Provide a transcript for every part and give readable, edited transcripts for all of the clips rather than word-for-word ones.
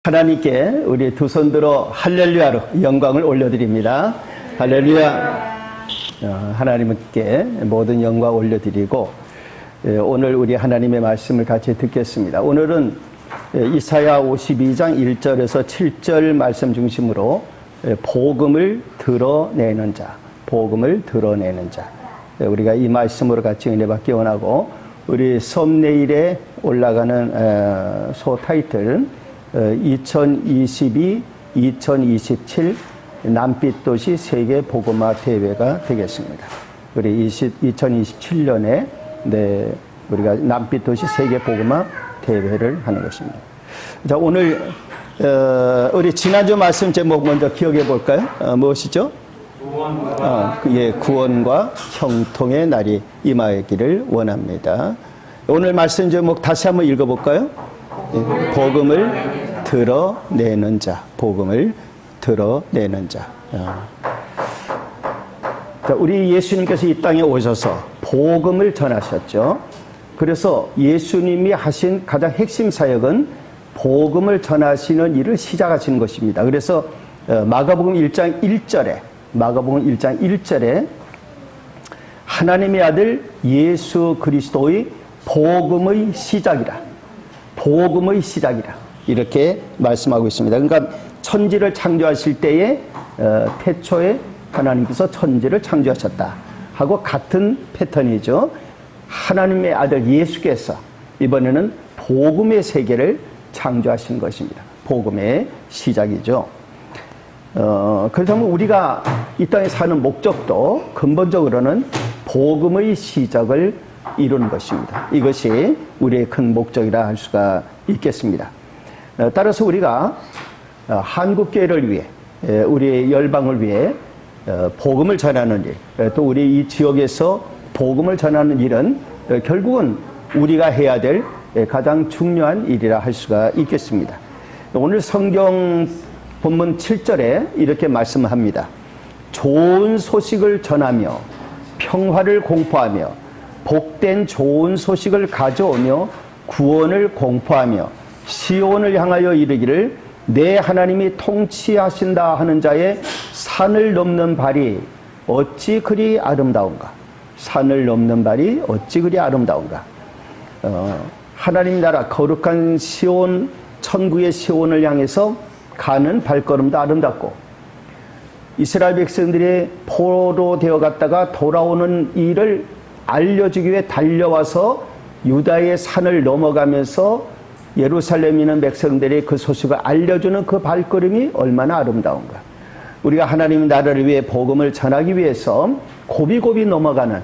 하나님께 우리 두 손 들어 할렐루야로 영광을 올려드립니다. 할렐루야. 하나님께 모든 영광 올려드리고 오늘 우리 하나님의 말씀을 같이 듣겠습니다. 오늘은 이사야 52장 1절에서 7절 말씀 중심으로 복음을 드러내는 자, 복음을 드러내는 자. 우리가 이 말씀으로 같이 은혜 받기 원하고 우리 썸네일에 올라가는 소 타이틀은 2022-2027 남빛도시 세계 복음화 대회가 되겠습니다. 우리 2027년에 우리가 남빛도시 세계 복음화 대회를 하는 것입니다. 자, 오늘 우리 지난주 말씀 제목 먼저 기억해 볼까요? 무엇이죠? 구원과 형통의 날이 임하기를 원합니다. 오늘 말씀 제목 다시 한번 읽어볼까요? 복음을 드러내는 자, 복음을 드러내는 자. 우리 예수님께서 이 땅에 오셔서 복음을 전하셨죠. 그래서 예수님이 하신 가장 핵심 사역은 복음을 전하시는 일을 시작하시는 것입니다. 그래서 마가복음 1장 1절에 하나님의 아들 예수 그리스도의 복음의 시작이라 이렇게 말씀하고 있습니다. 그러니까 천지를 창조하실 때에 태초에 하나님께서 천지를 창조하셨다 하고 같은 패턴이죠. 하나님의 아들 예수께서 이번에는 복음의 세계를 창조하신 것입니다. 복음의 시작이죠. 그렇다면 우리가 이 땅에 사는 목적도 근본적으로는 복음의 시작을 이루는 것입니다. 이것이 우리의 큰 목적이라 할 수가 있겠습니다. 따라서 우리가 한국교회를 위해, 우리의 열방을 위해 복음을 전하는 일, 또 우리 이 지역에서 복음을 전하는 일은 결국은 우리가 해야 될 가장 중요한 일이라 할 수가 있겠습니다. 오늘 성경 본문 7절에 이렇게 말씀합니다. 좋은 소식을 전하며 평화를 공포하며 복된 좋은 소식을 가져오며 구원을 공포하며 시온을 향하여 이르기를 내 하나님이 통치하신다 하는 자의 산을 넘는 발이 어찌 그리 아름다운가. 산을 넘는 발이 어찌 그리 아름다운가. 하나님 나라 거룩한 시온, 천국의 시온을 향해서 가는 발걸음도 아름답고 이스라엘 백성들이 포로되어 갔다가 돌아오는 일을 알려주기 위해 달려와서 유다의 산을 넘어가면서 예루살렘에 있는 백성들이 그 소식을 알려주는 그 발걸음이 얼마나 아름다운가. 우리가 하나님 나라를 위해 복음을 전하기 위해서 고비고비 넘어가는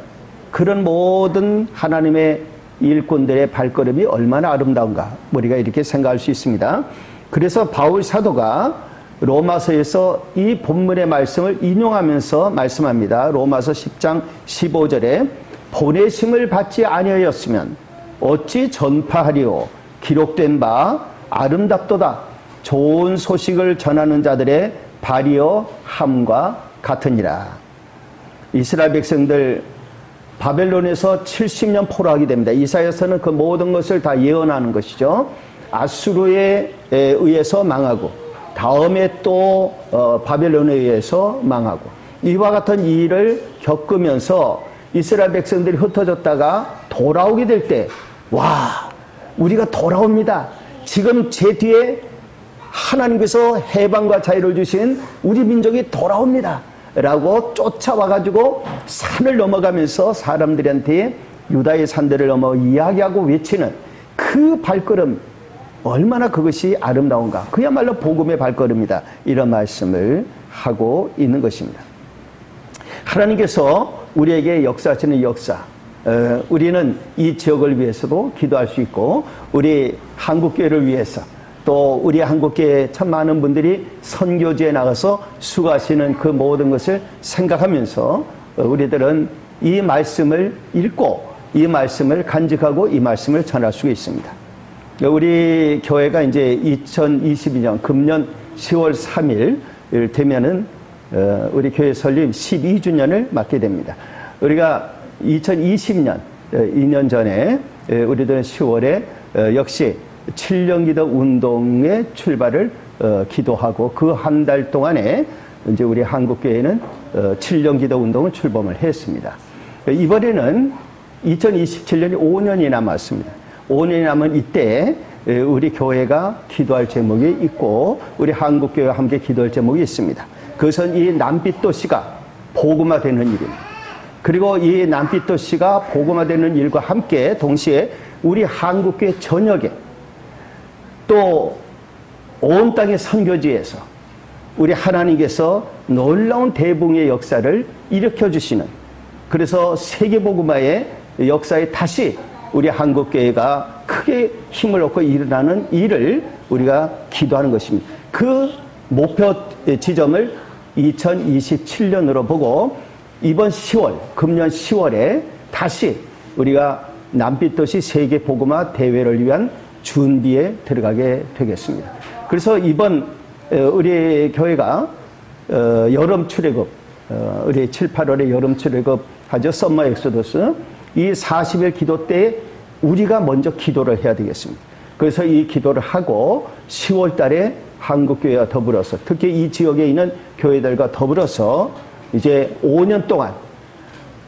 그런 모든 하나님의 일꾼들의 발걸음이 얼마나 아름다운가. 우리가 이렇게 생각할 수 있습니다. 그래서 바울 사도가 로마서에서 이 본문의 말씀을 인용하면서 말씀합니다. 로마서 10장 15절에 보내심을 받지 아니하였으면 어찌 전파하리오. 기록된 바 아름답도다. 좋은 소식을 전하는 자들의 발이여 함과 같으니라. 이스라엘 백성들 바벨론에서 70년 포로하게 됩니다. 이사야서는 그 모든 것을 다 예언하는 것이죠. 아수르에 의해서 망하고 다음에 또 바벨론에 의해서 망하고 이와 같은 일을 겪으면서 이스라엘 백성들이 흩어졌다가 돌아오게 될 때 와, 우리가 돌아옵니다. 지금 제 뒤에 하나님께서 해방과 자유를 주신 우리 민족이 돌아옵니다. 라고 쫓아와가지고 산을 넘어가면서 사람들한테 유다의 산들을 넘어 이야기하고 외치는 그 발걸음 얼마나 그것이 아름다운가. 그야말로 복음의 발걸음이다. 이런 말씀을 하고 있는 것입니다. 하나님께서 우리에게 역사하시는 역사, 우리는 이 지역을 위해서도 기도할 수 있고 우리 한국교회를 위해서 또 우리 한국교회 참 많은 분들이 선교지에 나가서 수고하시는 그 모든 것을 생각하면서 우리들은 이 말씀을 읽고 이 말씀을 간직하고 이 말씀을 전할 수 있습니다. 우리 교회가 이제 2022년 금년 10월 3일 되면은 우리 교회 설립 12주년을 맞게 됩니다. 우리가 2020년 2년 전에 우리들은 10월에 역시 7년 기도 운동의 출발을 기도하고 그 한 달 동안에 이제 우리 한국교회는 7년 기도 운동을 출범을 했습니다. 이번에는 2027년이 5년이 남았습니다. 5년이 남은 이때 우리 교회가 기도할 제목이 있고 우리 한국교회와 함께 기도할 제목이 있습니다. 그것은 이 남빛 도시가 복음화되는 일입니다. 그리고 이 남빛 도시가 복음화되는 일과 함께 동시에 우리 한국교회 전역에 또 온 땅의 선교지에서 우리 하나님께서 놀라운 대붕의 역사를 일으켜 주시는, 그래서 세계복음화의 역사에 다시 우리 한국교회가 크게 힘을 얻고 일어나는 일을 우리가 기도하는 것입니다. 그 목표 지점을 2027년으로 보고 이번 10월, 금년 10월에 다시 우리가 남빛도시 세계복음화 대회를 위한 준비에 들어가게 되겠습니다. 그래서 이번 우리 교회가 여름 출애굽, 우리 7, 8월에 여름 출애굽 하죠. 썸머 엑소더스. 이 40일 기도 때에 우리가 먼저 기도를 해야 되겠습니다. 그래서 이 기도를 하고 10월 달에 한국교회와 더불어서 특히 이 지역에 있는 교회들과 더불어서 이제 5년 동안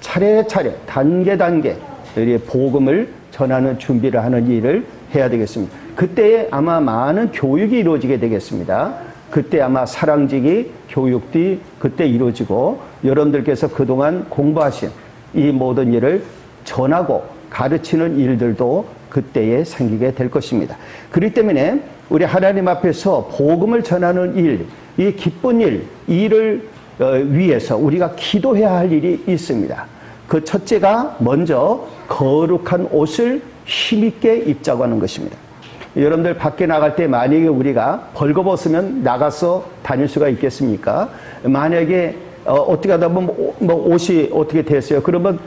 차례차례 단계 우리 복음을 전하는 준비를 하는 일을 해야 되겠습니다. 그때에 아마 많은 교육이 이루어지게 되겠습니다. 그때 아마 사랑지기 교육이 그때 이루어지고 여러분들께서 그동안 공부하신 이 모든 일을 전하고 가르치는 일들도 그때에 생기게 될 것입니다. 그렇기 때문에 우리 하나님 앞에서 복음을 전하는 일, 이 기쁜 일, 이를 위해서 우리가 기도해야 할 일이 있습니다. 그 첫째가 먼저 거룩한 옷을 힘있게 입자고 하는 것입니다. 여러분들 밖에 나갈 때 만약에 우리가 벌거벗으면 나가서 다닐 수가 있겠습니까? 만약에 어떻게 하다 보면 뭐 옷이 어떻게 됐어요? 그러면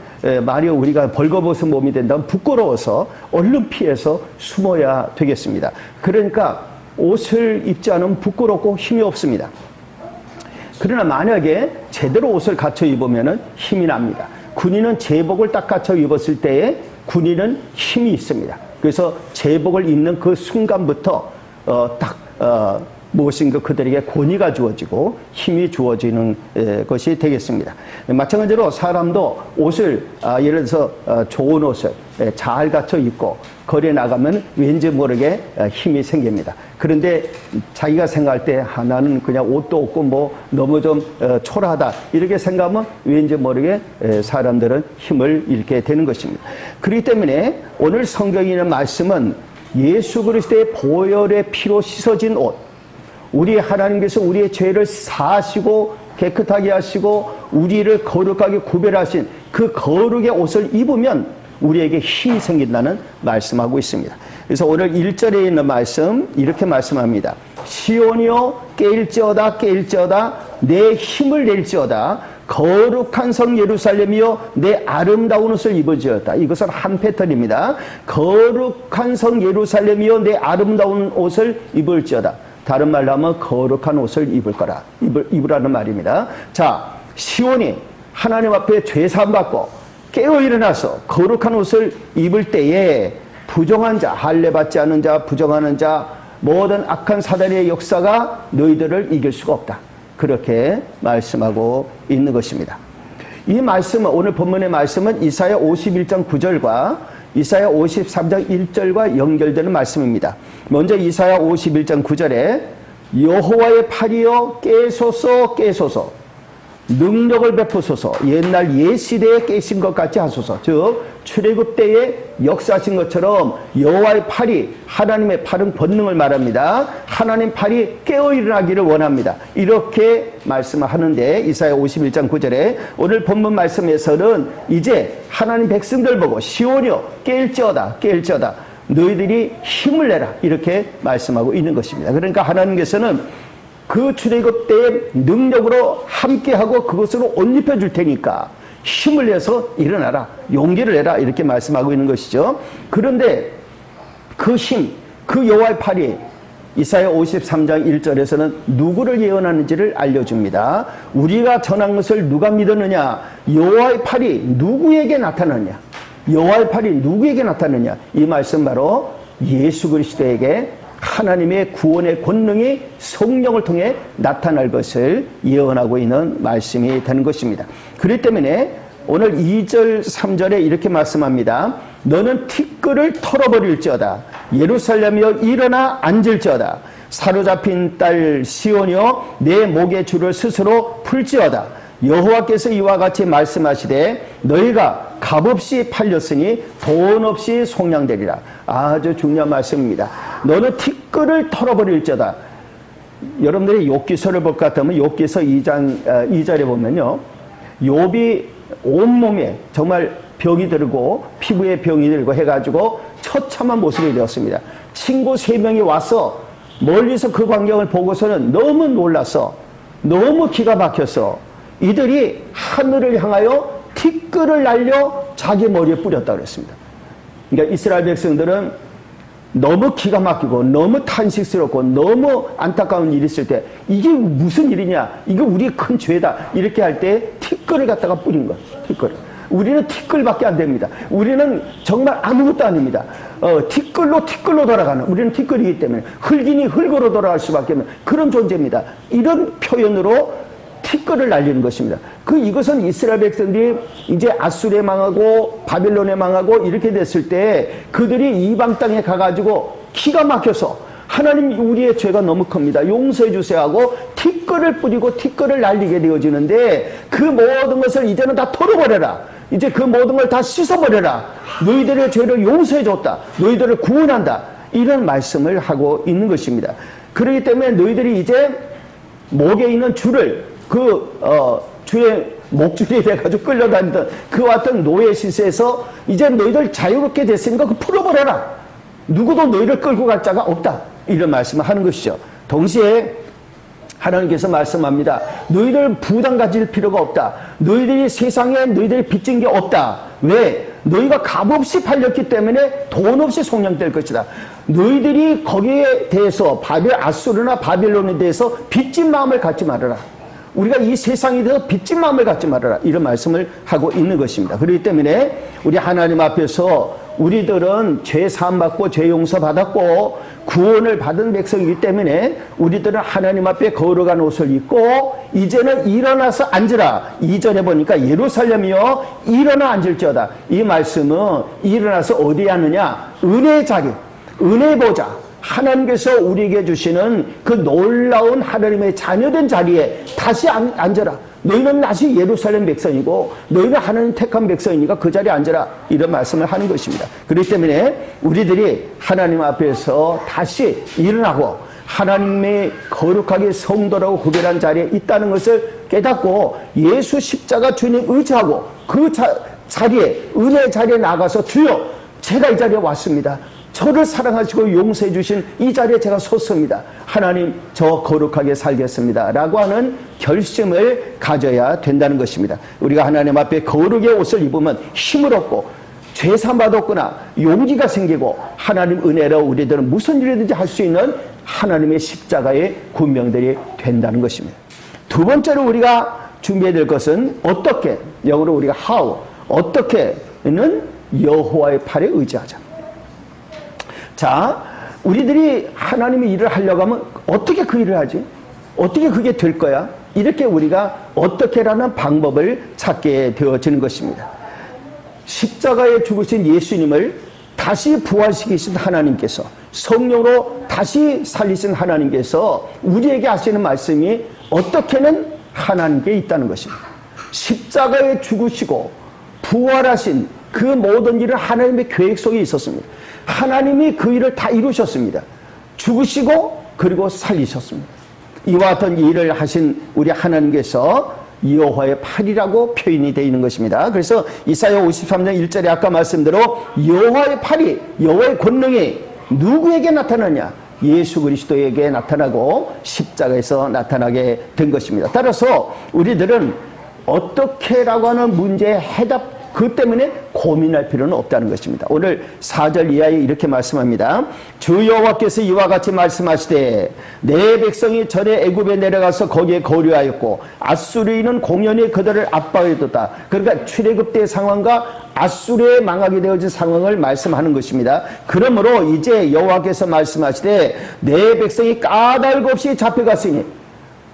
만약 우리가 벌거벗은 몸이 된다면 부끄러워서 얼른 피해서 숨어야 되겠습니다. 그러니까 옷을 입지 않으면 부끄럽고 힘이 없습니다. 그러나 만약에 제대로 옷을 갖춰 입으면 힘이 납니다. 군인은 제복을 딱 갖춰 입었을 때에 군인은 힘이 있습니다. 그래서 제복을 입는 그 순간부터 무엇인가 그들에게 권위가 주어지고 힘이 주어지는 것이 되겠습니다. 마찬가지로 사람도 옷을 예를 들어서 좋은 옷을 잘 갖춰 입고 거리에 나가면 왠지 모르게 힘이 생깁니다. 그런데 자기가 생각할 때 나는 그냥 옷도 없고 뭐 너무 좀 초라하다 이렇게 생각하면 왠지 모르게 사람들은 힘을 잃게 되는 것입니다. 그렇기 때문에 오늘 성경에 있는 말씀은 예수 그리스도의 보혈의 피로 씻어진 옷, 우리 하나님께서 우리의 죄를 사하시고 깨끗하게 하시고 우리를 거룩하게 구별하신 그 거룩의 옷을 입으면 우리에게 힘이 생긴다는 말씀하고 있습니다. 그래서 오늘 1절에 있는 말씀 이렇게 말씀합니다. 시온이여 깨일지어다 깨일지어다 내 힘을 낼지어다 거룩한 성 예루살렘이여 내 아름다운 옷을 입을지어다. 이것은 한 패턴입니다. 거룩한 성 예루살렘이여 내 아름다운 옷을 입을지어다. 다른 말로 하면 거룩한 옷을 입으라는 말입니다. 자, 시온이 하나님 앞에 죄사함 받고 깨어 일어나서 거룩한 옷을 입을 때에 부정한 자, 할례 받지 않은 자, 부정하는 자, 모든 악한 사단의 역사가 너희들을 이길 수가 없다. 그렇게 말씀하고 있는 것입니다. 이 말씀은, 오늘 본문의 말씀은 이사야 51장 9절과 이사야 53장 1절과 연결되는 말씀입니다. 먼저 이사야 51장 9절에 여호와의 팔이여 깨소서 깨소서 능력을 베푸소서 옛날 옛 시대에 깨신 것 같이 하소서. 즉 출애굽 때에 역사하신 것처럼 여호와의 팔이, 하나님의 팔은 권능을 말합니다. 하나님 팔이 깨어 일어나기를 원합니다. 이렇게 말씀을 하는데 이사야 51장 9절에 오늘 본문 말씀에서는 이제 하나님 백성들 보고 시온이여 깨일지어다 깨일지어다 너희들이 힘을 내라 이렇게 말씀하고 있는 것입니다. 그러니까 하나님께서는 그 출애굽 때의 능력으로 함께하고 그것으로 옷 입혀줄 테니까 힘을 내서 일어나라, 용기를 내라 이렇게 말씀하고 있는 것이죠. 그런데 그 힘, 그 여호와의 팔이 이사야 53장 1절에서는 누구를 예언하는지를 알려줍니다. 우리가 전한 것을 누가 믿었느냐? 여호와의 팔이 누구에게 나타났냐? 여호와의 팔이 누구에게 나타났냐? 이 말씀 바로 예수 그리스도에게 하나님의 구원의 권능이 성령을 통해 나타날 것을 예언하고 있는 말씀이 되는 것입니다. 그렇기 때문에 오늘 2절 3절에 이렇게 말씀합니다. 너는 티끌을 털어버릴지어다. 예루살렘이여 일어나 앉을지어다. 사로잡힌 딸 시온이여 내 목의 줄을 스스로 풀지어다. 여호와께서 이와 같이 말씀하시되 너희가 값없이 팔렸으니 돈 없이 속량되리라. 아주 중요한 말씀입니다. 너는 티끌을 털어버릴지어다. 여러분들이 욥기서를 볼 것 같으면 욥기서 2절에 보면요, 욥이 온몸에 정말 병이 들고 피부에 병이 들고 해가지고 처참한 모습이 되었습니다. 친구 3명이 와서 멀리서 그 광경을 보고서는 너무 놀라서 너무 기가 막혀서 이들이 하늘을 향하여 티끌을 날려 자기 머리에 뿌렸다고 그랬습니다. 그러니까 이스라엘 백성들은 너무 기가 막히고 너무 탄식스럽고 너무 안타까운 일이 있을 때 이게 무슨 일이냐, 이거 우리의 큰 죄다 이렇게 할 때 티끌을 갖다가 뿌린 거예요. 티끌. 우리는 티끌밖에 안 됩니다. 우리는 정말 아무것도 아닙니다. 티끌로 돌아가는, 우리는 티끌이기 때문에 흙이니 흙으로 돌아갈 수밖에 없는 그런 존재입니다. 이런 표현으로 티끌을 날리는 것입니다. 이것은 이스라엘 백성들이 이제 아수르에 망하고 바빌론에 망하고 이렇게 됐을 때 그들이 이방 땅에 가가지고 기가 막혀서 하나님 우리의 죄가 너무 큽니다. 용서해 주세요 하고 티끌을 뿌리고 티끌을 날리게 되어지는데 그 모든 것을 이제는 다 털어버려라. 이제 그 모든 걸 다 씻어버려라. 너희들의 죄를 용서해 줬다. 너희들을 구원한다. 이런 말씀을 하고 있는 것입니다. 그렇기 때문에 너희들이 이제 목에 있는 줄을 주의 목줄이 돼가지고 끌려다니던 그와 같은 노예 시세에서 이제 너희들 자유롭게 됐으니까 풀어버려라. 누구도 너희를 끌고 갈 자가 없다. 이런 말씀을 하는 것이죠. 동시에 하나님께서 말씀합니다. 너희들 부담 가질 필요가 없다. 너희들이 세상에 너희들이 빚진 게 없다. 왜? 너희가 값없이 팔렸기 때문에 돈 없이 속량될 것이다. 너희들이 거기에 대해서 아수르나 바빌론에 대해서 빚진 마음을 갖지 말아라. 우리가 이 세상에 대해서 빚진 마음을 갖지 말아라. 이런 말씀을 하고 있는 것입니다. 그렇기 때문에 우리 하나님 앞에서 우리들은 죄 사함받고 죄 용서받았고 구원을 받은 백성이기 때문에 우리들은 하나님 앞에 거룩한 옷을 입고 이제는 일어나서 앉으라. 2절에 보니까 예루살렘이여 일어나 앉을지어다. 이 말씀은 일어나서 어디에 앉느냐? 은혜의 자리, 은혜의 보좌, 하나님께서 우리에게 주시는 그 놀라운 하나님의 자녀된 자리에 다시 앉아라. 너희는 다시 예루살렘 백성이고 너희는 하나님 택한 백성이니까 그 자리에 앉아라. 이런 말씀을 하는 것입니다. 그렇기 때문에 우리들이 하나님 앞에서 다시 일어나고 하나님의 거룩하게 성도라고 구별한 자리에 있다는 것을 깨닫고 예수 십자가 주님 의지하고 그 자리에, 은혜의 자리에 나가서 주여 제가 이 자리에 왔습니다. 저를 사랑하시고 용서해 주신 이 자리에 제가 섰습니다. 하나님 저 거룩하게 살겠습니다 라고 하는 결심을 가져야 된다는 것입니다. 우리가 하나님 앞에 거룩의 옷을 입으면 힘을 얻고 죄사함 받았구나 용기가 생기고 하나님 은혜로 우리들은 무슨 일이든지 할 수 있는 하나님의 십자가의 군명들이 된다는 것입니다. 두 번째로 우리가 준비해야 될 것은 어떻게, 영어로 우리가 how, 어떻게는 여호와의 팔에 의지하자. 자, 우리들이 하나님의 일을 하려고 하면 어떻게 그 일을 하지? 어떻게 그게 될 거야? 이렇게 우리가 어떻게라는 방법을 찾게 되어지는 것입니다. 십자가에 죽으신 예수님을 다시 부활시키신 하나님께서, 성령으로 다시 살리신 하나님께서 우리에게 하시는 말씀이 어떻게는 하나님께 있다는 것입니다. 십자가에 죽으시고 부활하신 그 모든 일은 하나님의 계획 속에 있었습니다. 하나님이 그 일을 다 이루셨습니다. 죽으시고 그리고 살리셨습니다. 이와 같은 일을 하신 우리 하나님께서 여호와의 팔이라고 표현이 되어 있는 것입니다. 그래서 이사야 53장 1절에 아까 말씀대로 여호와의 팔이, 여호와의 권능이 누구에게 나타나냐? 예수 그리스도에게 나타나고 십자가에서 나타나게 된 것입니다. 따라서 우리들은 어떻게라고 하는 문제에 그 때문에 고민할 필요는 없다는 것입니다. 오늘 4절 이하에 이렇게 말씀합니다. 주 여호와께서 이와 같이 말씀하시되 내 백성이 전에 애굽에 내려가서 거기에 거류하였고 아수르인은 공연히 그들을 압박해뒀다. 그러니까 출애굽 때 상황과 아수르에 망하게 되어진 상황을 말씀하는 것입니다. 그러므로 이제 여호와께서 말씀하시되 내 백성이 까닭 없이 잡혀갔으니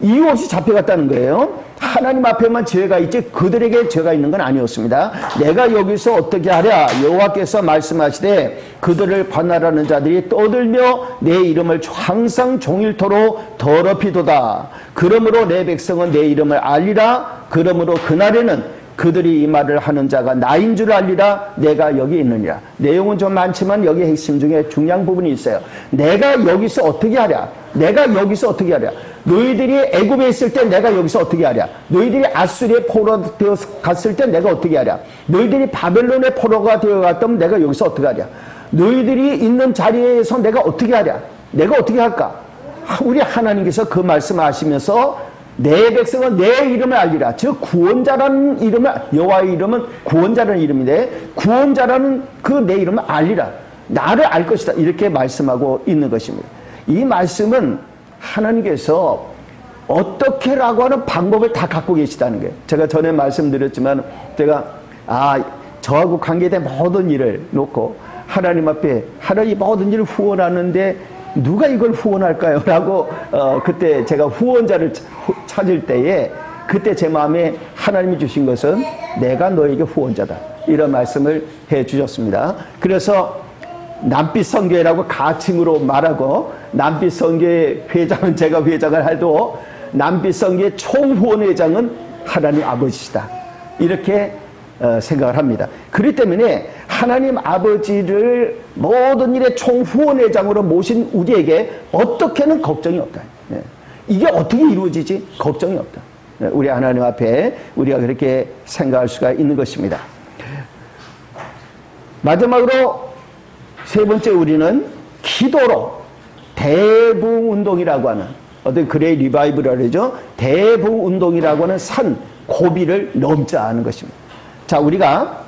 이유 없이 잡혀갔다는 거예요. 하나님 앞에만 죄가 있지 그들에게 죄가 있는 건 아니었습니다. 내가 여기서 어떻게 하랴? 여호와께서 말씀하시되 그들을 반하라는 자들이 떠들며 내 이름을 항상 종일토록 더럽히도다. 그러므로 내 백성은 내 이름을 알리라. 그러므로 그날에는 그들이 이 말을 하는 자가 나인 줄 알리라. 내가 여기 있느니라. 내용은 좀 많지만 여기 핵심 중에 중요한 부분이 있어요. 내가 여기서 어떻게 하랴? 내가 여기서 어떻게 하랴? 너희들이 애굽에 있을 때 내가 여기서 어떻게 하랴? 너희들이 아수리에 포로가 되어 갔을 때 내가 어떻게 하랴? 너희들이 바벨론의 포로가 되어 갔다면 내가 여기서 어떻게 하랴? 너희들이 있는 자리에서 내가 어떻게 하랴? 내가 어떻게 할까? 우리 하나님께서 그 말씀하시면서 내 백성은 내 이름을 알리라. 즉 구원자라는 이름을, 여호와의 이름은 구원자라는 이름인데 구원자라는 그 내 이름을 알리라. 나를 알 것이다. 이렇게 말씀하고 있는 것입니다. 이 말씀은 하나님께서 어떻게라고 하는 방법을 다 갖고 계시다는 거예요. 제가 전에 말씀드렸지만 제가 저하고 관계된 모든 일을 놓고 하나님 앞에 하나님 모든 일을 후원하는데 누가 이걸 후원할까요? 라고 그때 제가 후원자를 찾을 때에 그때 제 마음에 하나님이 주신 것은 내가 너에게 후원자다. 이런 말씀을 해 주셨습니다. 그래서 남빛 선교회라고 가칭으로 말하고 남빛 선교회 회장은 제가 회장을 해도 남빛 선교회 총후원회장은 하나님 아버지시다. 이렇게 생각을 합니다. 그렇기 때문에 하나님 아버지를 모든 일의 총후원회장으로 모신 우리에게 어떻게는 걱정이 없다. 이게 어떻게 이루어지지? 걱정이 없다. 우리 하나님 앞에 우리가 그렇게 생각할 수가 있는 것입니다. 마지막으로 세 번째 우리는 기도로 대붕운동이라고 하는 어떤 그레이 리바이브라고 그러죠. 대붕운동이라고 하는 산 고비를 넘자 하는 것입니다. 자, 우리가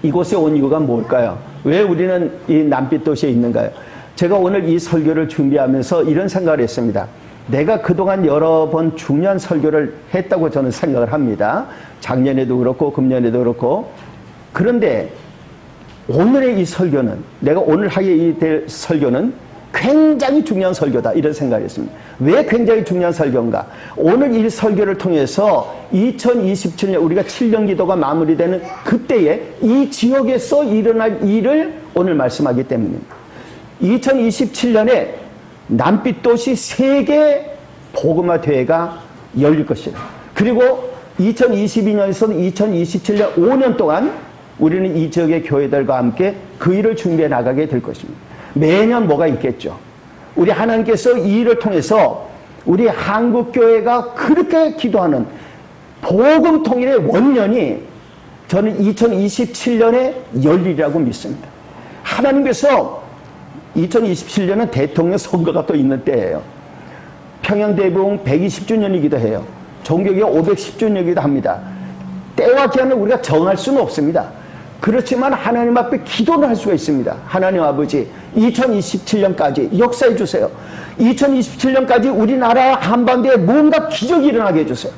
이곳에 온 이유가 뭘까요? 왜 우리는 이 남빛 도시에 있는가요? 제가 오늘 이 설교를 준비하면서 이런 생각을 했습니다. 내가 그동안 여러 번 중요한 설교를 했다고 저는 생각을 합니다. 작년에도 그렇고 금년에도 그렇고. 그런데 오늘의 이 설교는, 내가 오늘 하게 될 설교는 굉장히 중요한 설교다, 이런 생각을 했습니다. 왜 굉장히 중요한 설교인가? 오늘 이 설교를 통해서 2027년 우리가 7년 기도가 마무리되는 그때에 이 지역에서 일어날 일을 오늘 말씀하기 때문입니다. 2027년에 남빛도시 세계 복음화 대회가 열릴 것이다. 그리고 2022년에서는 2027년 5년 동안 우리는 이 지역의 교회들과 함께 그 일을 준비해 나가게 될 것입니다. 매년 뭐가 있겠죠. 우리 하나님께서 이 일을 통해서 우리 한국교회가 그렇게 기도하는 복음 통일의 원년이 저는 2027년에 열리리라고 믿습니다. 하나님께서 2027년은 대통령 선거가 또 있는 때예요. 평양대부흥 120주년이기도 해요. 종교개혁 510주년이기도 합니다. 때와 기한을 우리가 정할 수는 없습니다. 그렇지만 하나님 앞에 기도를 할 수가 있습니다. 하나님 아버지, 2027년까지 역사해 주세요. 2027년까지 우리나라 한반도에 뭔가 기적이 일어나게 해주세요.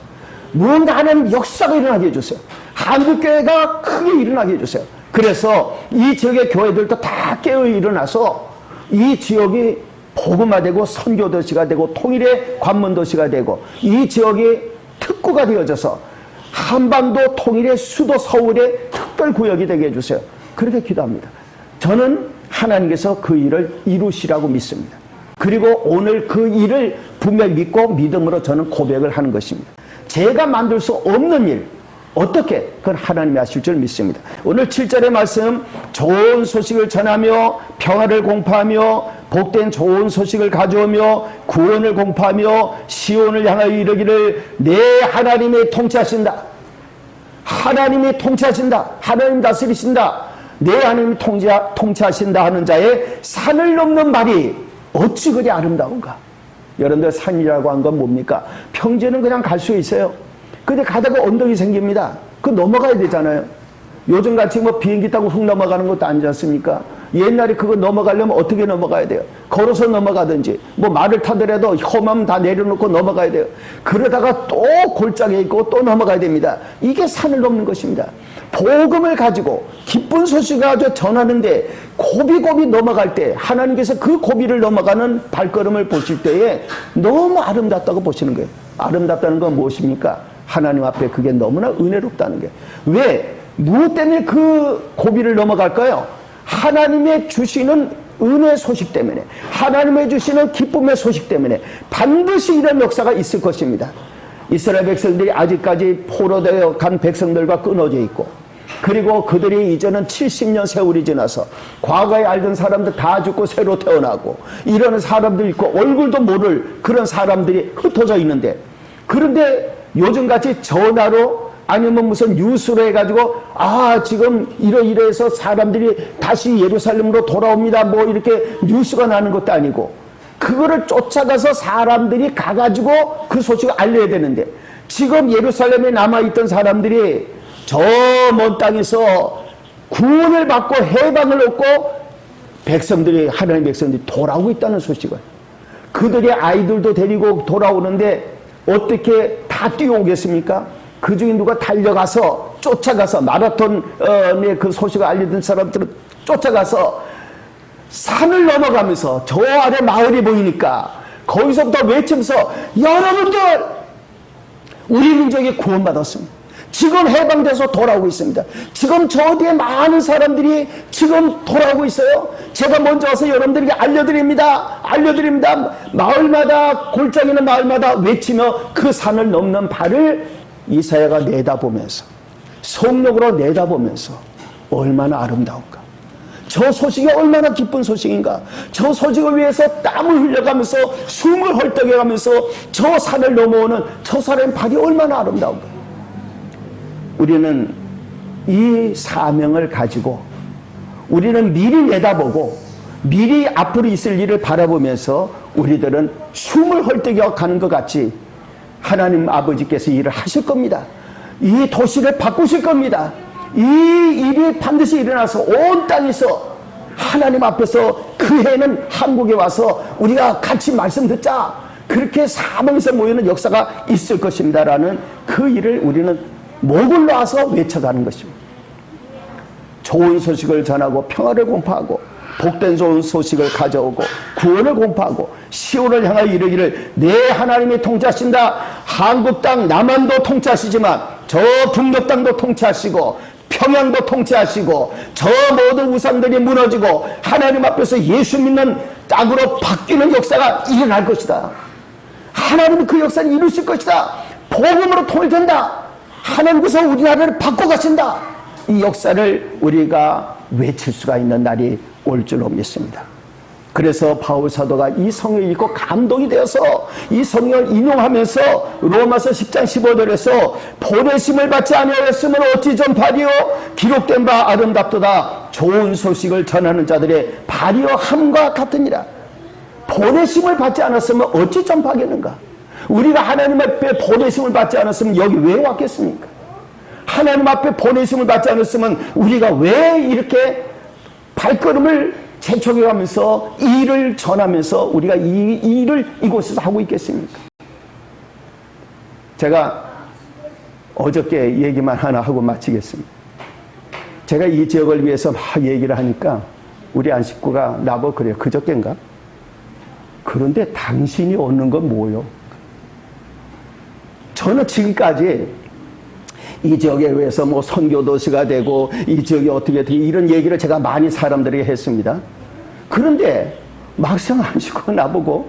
뭔가 하나님 역사가 일어나게 해주세요. 한국교회가 크게 일어나게 해주세요. 그래서 이 지역의 교회들도 다 깨어 일어나서 이 지역이 복음화되고 선교도시가 되고 통일의 관문도시가 되고 이 지역이 특구가 되어져서 한반도 통일의 수도 서울의 특별구역이 되게 해주세요. 그렇게 기도합니다. 저는 하나님께서 그 일을 이루시라고 믿습니다. 그리고 오늘 그 일을 분명히 믿고 믿음으로 저는 고백을 하는 것입니다. 제가 만들 수 없는 일, 어떻게? 그건 하나님이 하실 줄 믿습니다. 오늘 7절의 말씀, 좋은 소식을 전하며 평화를 공포하며 복된 좋은 소식을 가져오며 구원을 공포하며 시온을 향하여 이르기를 내 하나님이 통치하신다. 하나님이 통치하신다. 하나님 다스리신다. 내 하나님이 통치하신다 하는 자의 산을 넘는 말이 어찌 그리 아름다운가. 여러분들 산이라고 한 건 뭡니까? 평지는 그냥 갈 수 있어요. 근데 가다가 언덕이 생깁니다. 그 넘어가야 되잖아요. 요즘같이 뭐 비행기 타고 훅 넘어가는 것도 아니지 않습니까? 옛날에 그거 넘어가려면 어떻게 넘어가야 돼요? 걸어서 넘어가든지 뭐 말을 타더라도 험함 다 내려놓고 넘어가야 돼요. 그러다가 또 골짜기에 있고 또 넘어가야 됩니다. 이게 산을 넘는 것입니다. 복음을 가지고 기쁜 소식을 가지고 전하는데 고비고비 넘어갈 때 하나님께서 그 고비를 넘어가는 발걸음을 보실 때에 너무 아름답다고 보시는 거예요. 아름답다는 건 무엇입니까? 하나님 앞에 그게 너무나 은혜롭다는 게. 왜? 무엇 때문에 그 고비를 넘어갈까요? 하나님의 주시는 은혜 소식 때문에, 하나님의 주시는 기쁨의 소식 때문에 반드시 이런 역사가 있을 것입니다. 이스라엘 백성들이 아직까지 포로되어 간 백성들과 끊어져 있고, 그리고 그들이 이제는 70년 세월이 지나서 과거에 알던 사람들 다 죽고 새로 태어나고 이러는 사람들 있고 얼굴도 모를 그런 사람들이 흩어져 있는데, 그런데 요즘같이 전화로 아니면 무슨 뉴스로 해가지고 지금 이러이러해서 사람들이 다시 예루살렘으로 돌아옵니다 뭐 이렇게 뉴스가 나는 것도 아니고, 그거를 쫓아가서 사람들이 가가지고 그 소식을 알려야 되는데, 지금 예루살렘에 남아있던 사람들이 저 먼 땅에서 구원을 받고 해방을 얻고 백성들이, 하나님의 백성들이 돌아오고 있다는 소식을, 그들의 아이들도 데리고 돌아오는데 어떻게 다 뛰어오겠습니까? 그 중에 누가 달려가서 쫓아가서 마라톤의 그 소식을 알려준 사람들은 쫓아가서 산을 넘어가면서 저 아래 마을이 보이니까 거기서부터 외치면서 여러분들 우리 민족이 구원받았습니다. 지금 해방돼서 돌아오고 있습니다. 지금 저 뒤에 많은 사람들이 지금 돌아오고 있어요. 제가 먼저 와서 여러분들에게 알려드립니다. 마을마다, 골짜기 있는 마을마다 외치며 그 산을 넘는 발을 이사야가 내다보면서, 성령으로 내다보면서 얼마나 아름다운가, 저 소식이 얼마나 기쁜 소식인가, 저 소식을 위해서 땀을 흘려가면서 숨을 헐떡여가면서 저 산을 넘어오는 저 사람의 발이 얼마나 아름다운가. 우리는 이 사명을 가지고 우리는 미리 내다보고 미리 앞으로 있을 일을 바라보면서 우리들은 숨을 헐떡여 가는 것 같이 하나님 아버지께서 일을 하실 겁니다. 이 도시를 바꾸실 겁니다. 이 일이 반드시 일어나서 온 땅에서 하나님 앞에서 그 해는 한국에 와서 우리가 같이 말씀 듣자, 그렇게 사방에서 모이는 역사가 있을 것입니다라는 그 일을 우리는 목을 놔서 외쳐가는 것입니다. 좋은 소식을 전하고 평화를 공포하고 복된 좋은 소식을 가져오고 구원을 공포하고 시온을 향하여 이르기를 내 하나님이 통치하신다. 한국 땅 남한도 통치하시지만 저 북녘 땅도 통치하시고 평양도 통치하시고 저 모든 우상들이 무너지고 하나님 앞에서 예수 믿는 땅으로 바뀌는 역사가 일어날 것이다. 하나님은 그 역사를 이루실 것이다. 복음으로 통일된다. 하나님께서 우리나라를 바꿔가신다. 이 역사를 우리가 외칠 수가 있는 날이 올 줄로 믿습니다. 그래서 바울 사도가 이 성경을 읽고 감동이 되어서 이 성경을 인용하면서 로마서 10장 15절에서 보내심을 받지 아니하였으면 어찌 전파리요 기록된 바 아름답도다. 좋은 소식을 전하는 자들의 발이요 함과 같으니라. 보내심을 받지 않았으면 어찌 전파하겠는가. 우리가 하나님 앞에 보내심을 받지 않았으면 여기 왜 왔겠습니까? 하나님 앞에 보내심을 받지 않았으면 우리가 왜 이렇게 발걸음을 재촉해가면서 이 일을 전하면서 우리가 이 일을 이곳에서 하고 있겠습니까? 제가 어저께 얘기만 하나 하고 마치겠습니다. 제가 이 지역을 위해서 막 얘기를 하니까 우리 안 식구가 나보고 그래요. 그저께인가? 그런데 당신이 얻는 건 뭐요? 저는 지금까지 이 지역에 의해서 뭐 선교도시가 되고 이 지역이 어떻게 이런 얘기를 제가 많이 사람들에게 했습니다. 그런데 막상 하시고 나보고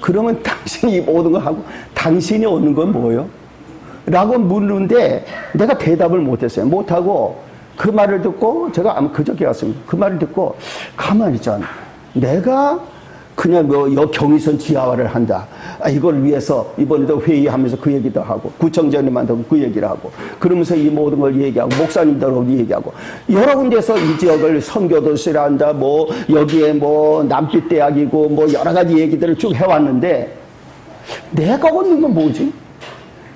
그러면 당신이 모든 걸 하고 당신이 얻는 건 뭐예요? 라고 묻는데 내가 대답을 못했어요. 못하고 그 말을 듣고 제가 아마 그저께 왔습니다. 그 말을 듣고 가만히 있잖아. 내가 그냥 뭐 경의선 지하화를 한다. 이걸 위해서 이번에도 회의하면서 그 얘기도 하고 구청장님한테 그 얘기를 하고 그러면서 이 모든 걸 얘기하고 목사님들하고 얘기하고 여러 군데서 이 지역을 선교도시라 한다. 뭐 여기에 뭐 남빛대학이고 뭐 여러 가지 얘기들을 쭉 해왔는데 내가 얻는 건 뭐지?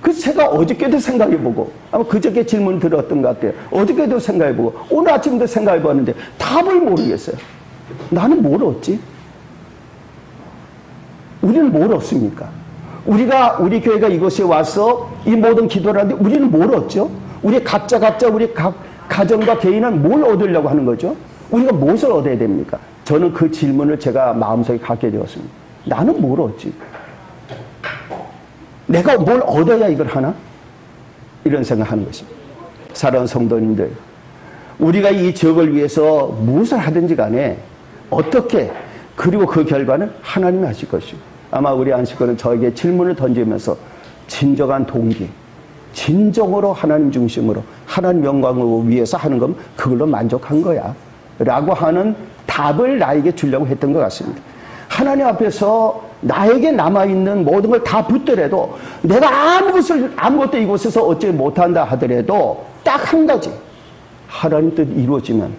그래서 제가 어저께도 생각해보고 아마 그저께 질문 들었던 것 같아요. 어저께도 생각해보고 오늘 아침도 생각해봤는데 답을 모르겠어요. 나는 뭘 얻지? 우리는 뭘 얻습니까? 우리 교회가 이곳에 와서 이 모든 기도를 하는데 우리는 뭘 얻죠? 우리 각자 우리 각 가정과 개인은 뭘 얻으려고 하는 거죠? 우리가 무엇을 얻어야 됩니까? 저는 그 질문을 제가 마음속에 갖게 되었습니다. 나는 뭘 얻지? 내가 뭘 얻어야 이걸 하나? 이런 생각하는 것입니다. 사랑하는 성도님들, 우리가 이 지역을 위해서 무엇을 하든지 간에 어떻게, 그리고 그 결과는 하나님이 하실 것이고, 아마 우리 안식구는 저에게 질문을 던지면서 진정한 동기, 진정으로 하나님 중심으로 하나님 영광을 위해서 하는 건 그걸로 만족한 거야 라고 하는 답을 나에게 주려고 했던 것 같습니다. 하나님 앞에서 나에게 남아있는 모든 걸 다 붙더라도 내가 아무것도 이곳에서 얻지 못한다 하더라도 딱 한 가지, 하나님 뜻 이루어지면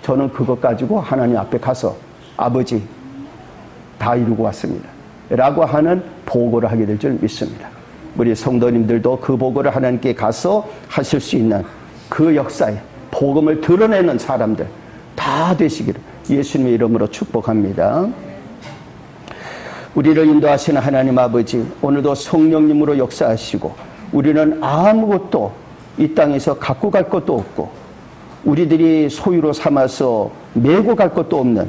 저는 그것 가지고 하나님 앞에 가서 아버지 다 이루고 왔습니다 라고 하는 보고를 하게 될 줄 믿습니다. 우리 성도님들도 그 보고를 하나님께 가서 하실 수 있는 그 역사에 복음을 드러내는 사람들 다 되시기를 예수님의 이름으로 축복합니다. 우리를 인도하시는 하나님 아버지, 오늘도 성령님으로 역사하시고 우리는 아무것도 이 땅에서 갖고 갈 것도 없고 우리들이 소유로 삼아서 메고 갈 것도 없는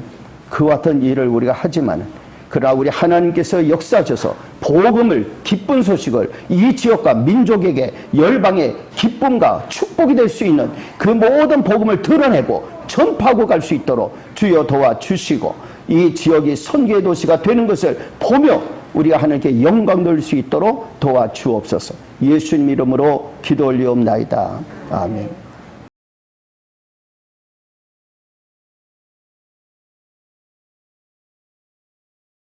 그와 같은 일을 우리가 하지만, 그러나 우리 하나님께서 역사하셔서 복음을, 기쁜 소식을 이 지역과 민족에게 열방의 기쁨과 축복이 될 수 있는 그 모든 복음을 드러내고 전파하고 갈 수 있도록 주여 도와주시고, 이 지역이 선교의 도시가 되는 것을 보며 우리가 하나님께 영광 돌릴 수 있도록 도와주옵소서. 예수님 이름으로 기도 올리옵나이다. 아멘.